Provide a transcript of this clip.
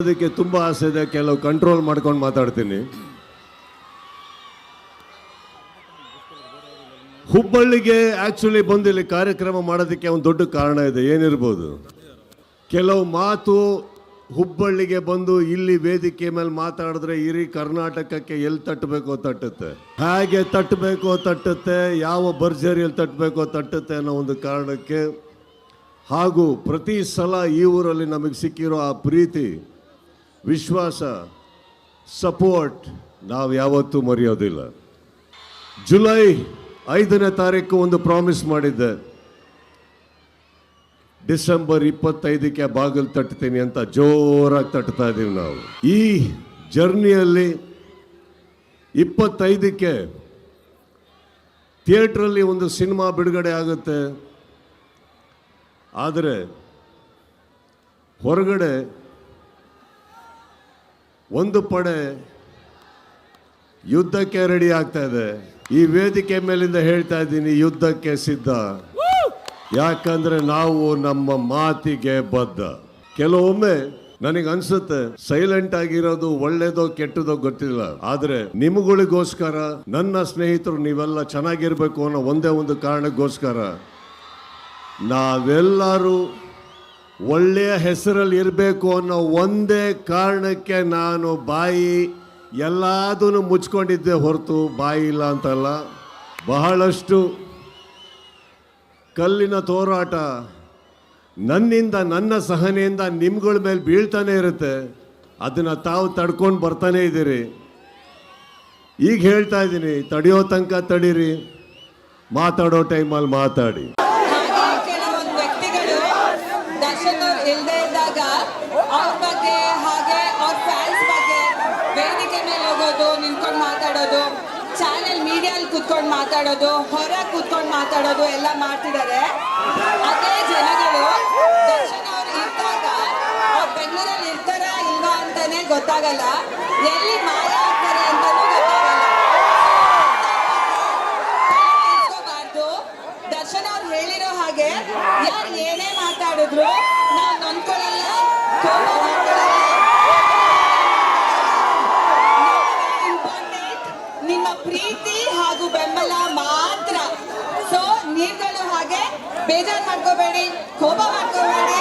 ಅದಕ್ಕೆ ತುಂಬಾ ಆಸೆ ಇದೆ, ಕೆಲವು ಕಂಟ್ರೋಲ್ ಮಾಡ್ಕೊಂಡು ಮಾತಾಡ್ತೀನಿ. ಹುಬ್ಬಳ್ಳಿಗೆ ಆಕ್ಚುಲಿ ಬಂದು ಇಲ್ಲಿ ಕಾರ್ಯಕ್ರಮ ಮಾಡೋದಕ್ಕೆ ಒಂದು ದೊಡ್ಡ ಕಾರಣ ಇದೆ. ಏನಿರ್ಬೋದು, ಕೆಲವು ಮಾತು ಹುಬ್ಬಳ್ಳಿಗೆ ಬಂದು ಇಲ್ಲಿ ವೇದಿಕೆ ಮೇಲೆ ಮಾತಾಡಿದ್ರೆ ಇಡೀ ಕರ್ನಾಟಕಕ್ಕೆ ಎಲ್ಲಿ ತಟ್ಟಬೇಕೋ ತಟ್ಟುತ್ತೆ, ಹೇಗೆ ತಟ್ಟಬೇಕೋ ತಟ್ಟುತ್ತೆ, ಯಾವ ಭರ್ಜರಿಯಲ್ಲಿ ತಟ್ಟಬೇಕೋ ತಟ್ಟುತ್ತೆ ಅನ್ನೋ ಒಂದು ಕಾರಣಕ್ಕೆ, ಹಾಗೂ ಪ್ರತಿ ಸಲ ಈ ಊರಲ್ಲಿ ನಮಗೆ ಸಿಕ್ಕಿರೋ ಆ ಪ್ರೀತಿ, ವಿಶ್ವಾಸ, ಸಪೋರ್ಟ್ ನಾವು ಯಾವತ್ತೂ ಮರೆಯೋದಿಲ್ಲ. ಜುಲೈ 5ನೇ ತಾರೀಕು ಒಂದು ಪ್ರಾಮಿಸ್ ಮಾಡಿದ್ದೆ, ಡಿಸೆಂಬರ್ 25ಕ್ಕೆ ಬಾಗಿಲು ತಟ್ತೀನಿ ಅಂತ ಜೋರಾಗಿ ತಟ್ತಾ ಇದ್ದೀವಿ ನಾವು. ಈ ಜರ್ನಿಯಲ್ಲಿ 25ಕ್ಕೆ ಥಿಯೇಟ್ರಲ್ಲಿ ಒಂದು ಸಿನಿಮಾ ಬಿಡುಗಡೆ ಆಗುತ್ತೆ. ಆದರೆ ಹೊರಗಡೆ ಒಂದು ಪಡೆ ಯುದ್ಧಕ್ಕೆ ರೆಡಿ ಆಗ್ತಾ ಇದೆ. ಈ ವೇದಿಕೆ ಮೇಲಿಂದ ಹೇಳ್ತಾ ಇದ್ದೀನಿ, ಯುದ್ಧಕ್ಕೆ ಸಿದ್ಧ. ಯಾಕಂದ್ರೆ ನಾವು ನಮ್ಮ ಮಾತಿಗೆ ಬದ್ಧ. ಕೆಲವೊಮ್ಮೆ ನನಗೆ ಅನ್ಸುತ್ತೆ ಸೈಲೆಂಟ್ ಆಗಿರೋದು ಒಳ್ಳೇದೋ ಕೆಟ್ಟದೋ ಗೊತ್ತಿಲ್ಲ, ಆದ್ರೆ ನಿಮ್ಗಳಿಗೋಸ್ಕರ, ನನ್ನ ಸ್ನೇಹಿತರು ನೀವೆಲ್ಲ ಚೆನ್ನಾಗಿರ್ಬೇಕು ಅನ್ನೋ ಒಂದೇ ಒಂದು ಕಾರಣಕ್ಕೋಸ್ಕರ ನಾವೆಲ್ಲರೂ ಒಳ್ಳೆಯ ಹೆಸರಲ್ಲಿ ಇರಬೇಕು ಅನ್ನೋ ಒಂದೇ ಕಾರಣಕ್ಕೆ ನಾನು ಬಾಯಿ ಎಲ್ಲದನ್ನು ಮುಚ್ಕೊಂಡಿದ್ದೆ ಹೊರತು ಬಾಯಿ ಇಲ್ಲ ಅಂತಲ್ಲ. ಬಹಳಷ್ಟು ಕಲ್ಲಿನ ಹೋರಾಟ ನನ್ನಿಂದ, ನನ್ನ ಸಹನೆಯಿಂದ ನಿಮ್ಗಳ ಮೇಲೆ ಬೀಳ್ತಾನೆ ಇರುತ್ತೆ. ಅದನ್ನು ತಾವು ತಡ್ಕೊಂಡು ಬರ್ತಾನೆ ಇದ್ದೀರಿ. ಈಗ ಹೇಳ್ತಾ ಇದ್ದೀನಿ, ತಡೆಯೋ ತನಕ ತಡೀರಿ, ಮಾತಾಡೋ ಟೈಮಲ್ಲಿ ಮಾತಾಡಿ. ಇಲ್ಲದೆ ಇದ್ದಾಗ ಅವ್ರ ಬಗ್ಗೆ, ಹಾಗೆ ಅವ್ರ ಫ್ಯಾನ್ಸ್ ಬಗ್ಗೆ ವೇದಿಕೆ ಮೇಲೆ ಹೋಗೋದು, ನಿಂತ್ಕೊಂಡು ಮಾತಾಡೋದು, ಚಾನೆಲ್ ಮೀಡಿಯಲ್ಲಿ ಕೂತ್ಕೊಂಡು ಮಾತಾಡೋದು, ಹೊರ ಕೂತ್ಕೊಂಡು ಮಾತಾಡೋದು ಎಲ್ಲ ಮಾಡ್ತಿದ್ದಾರೆ. ಅದೇ ಜನಗಳು ದರ್ಶನ್ ಅವ್ರು ಇದ್ದಾಗ ಅವ್ರು ಬೆಂಗಳೂರಲ್ಲಿ ಇರ್ತಾರ ಇಲ್ವಾ ಅಂತಾನೆ ಗೊತ್ತಾಗಲ್ಲ, ಎಲ್ಲಿ ಮಾಯ ಆಗ್ತಾರೆ ಅಂತಾನೂ ಗೊತ್ತಾಗಲ್ಲ. ದರ್ಶನ್ ಅವ್ರು ಹೇಳಿರೋ ಹಾಗೆ ಯಾರು ಏನೇ ಮಾತಾಡಿದ್ರು ನಾವು ನೊಂದ್ಕೊಳ್ಳಲ್ಲ, ಇಂಪಾರ್ಟೆಂಟ್ ನಿಮ್ಮ ಪ್ರೀತಿ ಹಾಗೂ ಬೆಂಬಲ ಮಾತ್ರ. ಸೊ ನೀವುಗಳು ಹಾಗೆ ಬೇಜಾರು ಮಾಡ್ಕೋಬೇಡಿ, ಕೋಪ ಮಾಡ್ಕೋಬೇಡಿ.